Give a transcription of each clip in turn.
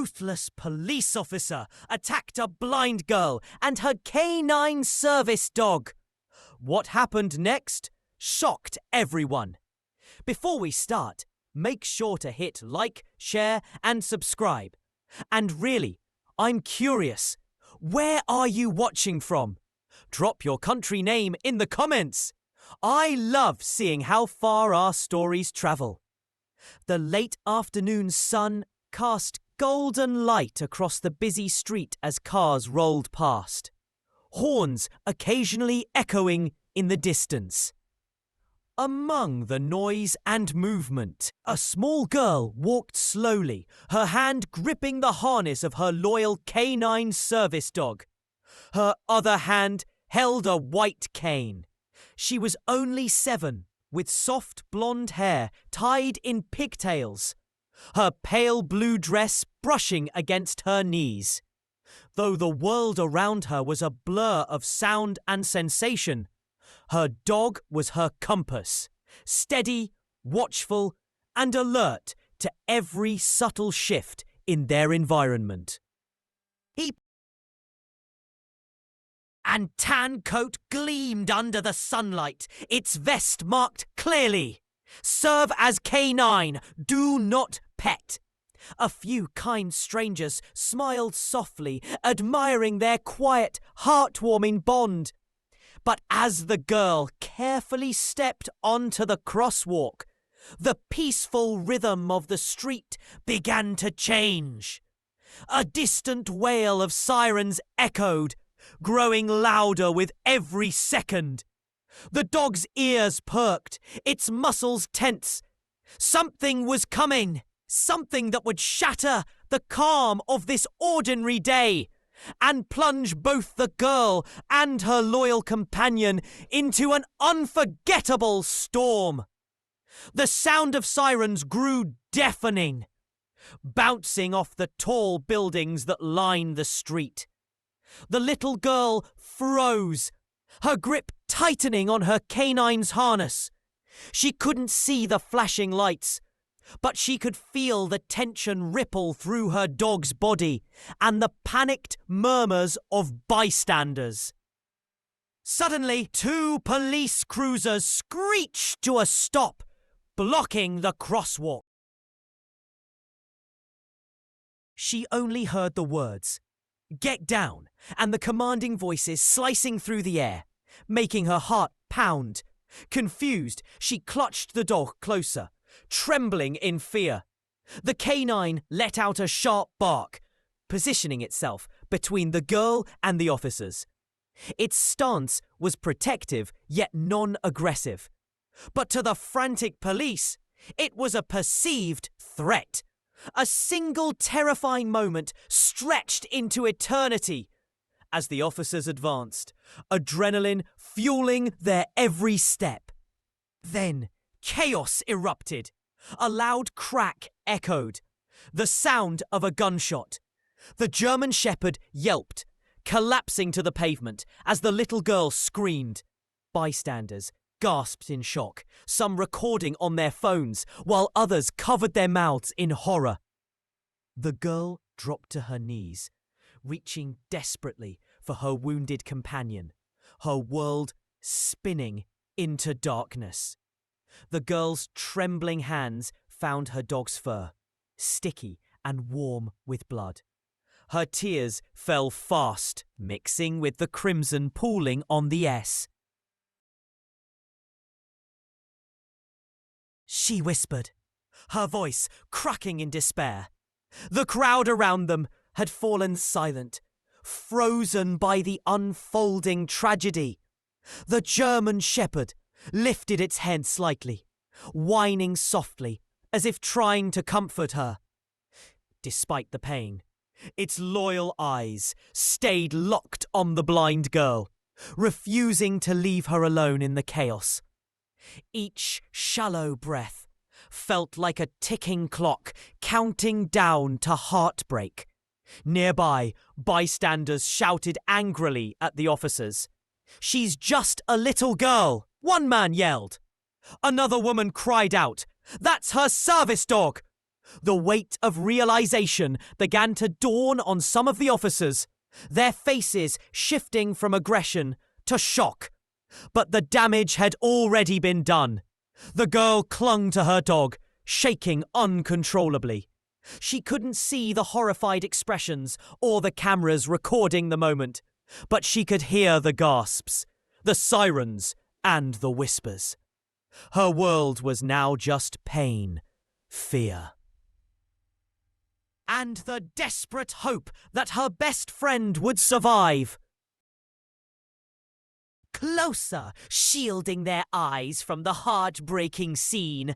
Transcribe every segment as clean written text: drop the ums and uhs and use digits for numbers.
ruthless police officer attacked a blind girl and her canine service dog. What happened next shocked everyone. Before we start, make sure to hit like, share, and subscribe. And really, I'm curious, where are you watching from? Drop your country name in the comments. I love seeing how far our stories travel. The late afternoon sun cast golden light across the busy street as cars rolled past, horns occasionally echoing in the distance. Among the noise and movement, a small girl walked slowly, her hand gripping the harness of her loyal canine service dog. Her other hand held a white cane. She was only 7, with soft blonde hair tied in pigtails, her pale blue dress brushing against her knees. Though the world around her was a blur of sound and sensation, her dog was her compass, steady, watchful, and alert to every subtle shift in their environment. And tan coat gleamed under the sunlight, its vest marked clearly, "Serve as canine, do not pet." A few kind strangers smiled softly, admiring their quiet, heartwarming bond. But as the girl carefully stepped onto the crosswalk, the peaceful rhythm of the street began to change. A distant wail of sirens echoed, growing louder with every second. The dog's ears perked, its muscles tense. Something was coming, something that would shatter the calm of this ordinary day and plunge both the girl and her loyal companion into an unforgettable storm. The sound of sirens grew deafening, bouncing off the tall buildings that lined the street. The little girl froze, her grip tightening on her canine's harness. She couldn't see the flashing lights, but she could feel the tension ripple through her dog's body and the panicked murmurs of bystanders. Suddenly, 2 police cruisers screeched to a stop, blocking the crosswalk. She only heard the words, "Get down," and the commanding voices slicing through the air, making her heart pound. Confused, she clutched the dog closer, trembling in fear. The canine let out a sharp bark, positioning itself between the girl and the officers. Its stance was protective yet non-aggressive. But to the frantic police, it was a perceived threat. A single terrifying moment stretched into eternity as the officers advanced, adrenaline fueling their every step. Then chaos erupted. A loud crack echoed, the sound of a gunshot. The German Shepherd yelped, collapsing to the pavement as the little girl screamed. Bystanders gasped in shock, some recording on their phones, while others covered their mouths in horror. The girl dropped to her knees, reaching desperately for her wounded companion, her world spinning into darkness. The girl's trembling hands found her dog's fur, sticky and warm with blood. Her tears fell fast, mixing with the crimson pooling on the S. She whispered, her voice cracking in despair. The crowd around them had fallen silent, frozen by the unfolding tragedy. The German Shepherd lifted its head slightly, whining softly, as if trying to comfort her. Despite the pain, its loyal eyes stayed locked on the blind girl, refusing to leave her alone in the chaos. Each shallow breath felt like a ticking clock counting down to heartbreak. Nearby, bystanders shouted angrily at the officers. "She's just a little girl," one man yelled. Another woman cried out, "That's her service dog!" The weight of realization began to dawn on some of the officers, their faces shifting from aggression to shock. But the damage had already been done. The girl clung to her dog, shaking uncontrollably. She couldn't see the horrified expressions or the cameras recording the moment, but she could hear the gasps, the sirens, and the whispers. Her world was now just pain, fear, and the desperate hope that her best friend would survive. Closer, shielding their eyes from the heartbreaking scene,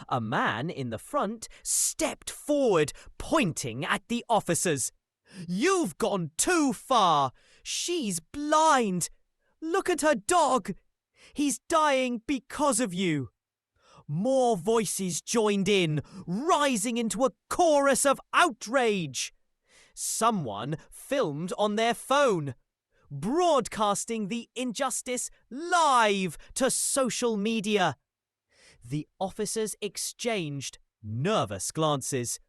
a man in the front stepped forward, pointing at the officers. "You've gone too far. She's blind. Look at her dog. He's dying because of you." More voices joined in, rising into a chorus of outrage. Someone filmed on their phone, broadcasting the injustice live to social media. The officers exchanged nervous glances,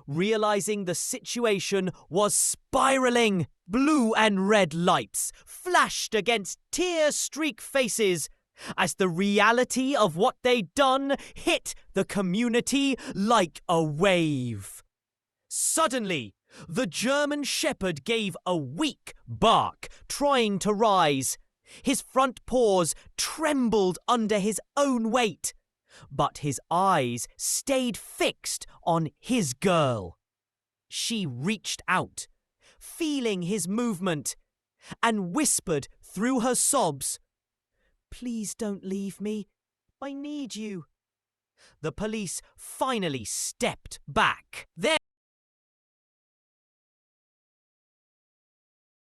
realizing the situation was spiraling. Blue and red lights flashed against tear-streaked faces as the reality of what they'd done hit the community like a wave. Suddenly, the German Shepherd gave a weak bark, trying to rise. His front paws trembled under his own weight, but his eyes stayed fixed on his girl. She reached out, feeling his movement, and whispered through her sobs, "Please don't leave me. I need you." The police finally stepped back.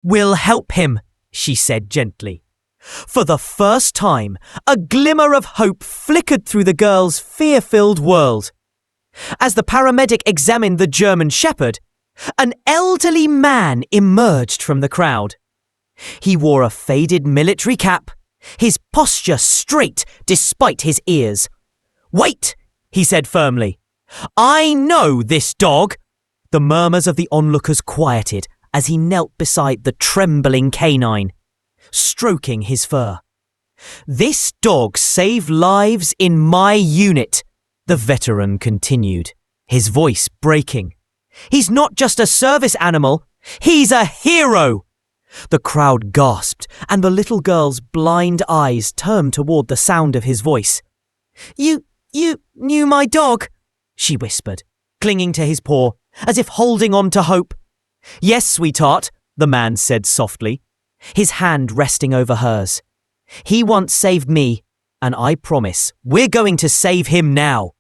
"We'll help him," she said gently. For the first time, a glimmer of hope flickered through the girl's fear-filled world. As the paramedic examined the German Shepherd, an elderly man emerged from the crowd. He wore a faded military cap, his posture straight despite his ears. "Wait," he said firmly. "I know this dog." The murmurs of the onlookers quieted as he knelt beside the trembling canine, stroking his fur. "This dog saved lives in my unit," the veteran continued, his voice breaking. "He's not just a service animal, he's a hero." The crowd gasped, and the little girl's blind eyes turned toward the sound of his voice. You knew my dog," she whispered, clinging to his paw, as if holding on to hope. "Yes, sweetheart," the man said softly, his hand resting over hers. "He once saved me, and I promise we're going to save him now."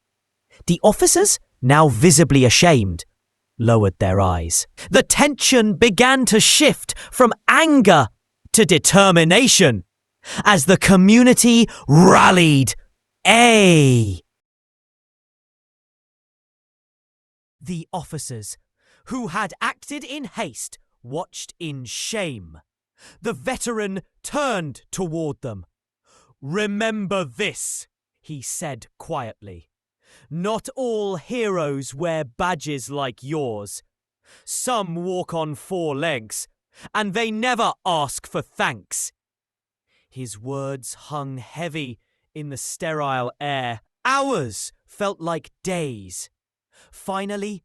The officers, now visibly ashamed, lowered their eyes. The tension began to shift from anger to determination as the community rallied. The officers, who had acted in haste, watched in shame. The veteran turned toward them. "Remember this," he said quietly. "Not all heroes wear badges like yours. Some walk on 4 legs, and they never ask for thanks." His words hung heavy in the sterile air. Hours felt like days. Finally,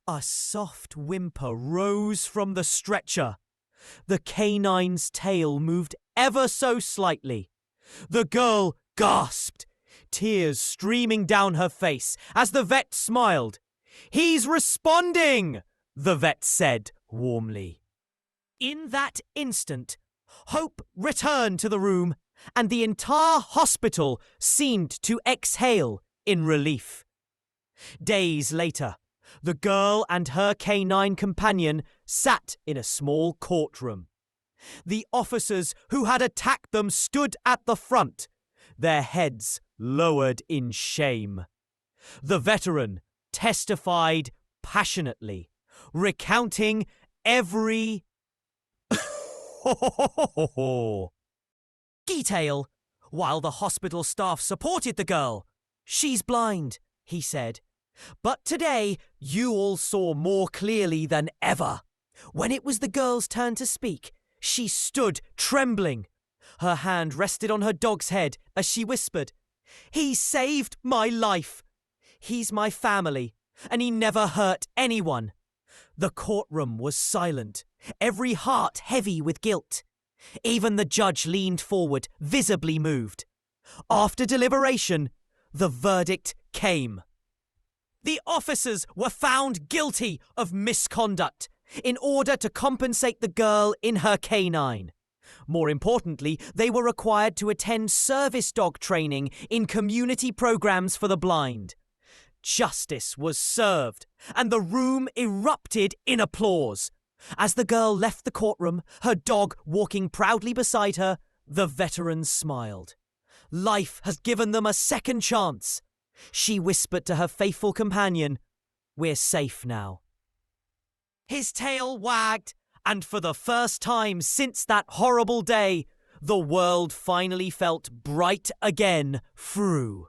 a soft whimper rose from the stretcher. The canine's tail moved ever so slightly. The girl gasped, tears streaming down her face as the vet smiled. "He's responding," the vet said warmly. In that instant, hope returned to the room, and the entire hospital seemed to exhale in relief. Days later, the girl and her canine companion sat in a small courtroom. The officers who had attacked them stood at the front, their heads lowered in shame. The veteran testified passionately, recounting every detail, while the hospital staff supported the girl. "She's blind," he said, But today, you all saw more clearly than ever. When it was the girl's turn to speak, she stood trembling. Her hand rested on her dog's head as she whispered, "He saved my life. He's my family, and he never hurt anyone." The courtroom was silent, every heart heavy with guilt. Even the judge leaned forward, visibly moved. After deliberation, the verdict came. The officers were found guilty of misconduct in order to compensate the girl in her canine. More importantly, they were required to attend service dog training in community programs for the blind. Justice was served, and the room erupted in applause. As the girl left the courtroom, her dog walking proudly beside her, the veteran smiled. Life has given them a second chance. She whispered to her faithful companion, "We're safe now." His tail wagged, and for the first time since that horrible day, the world finally felt bright again through.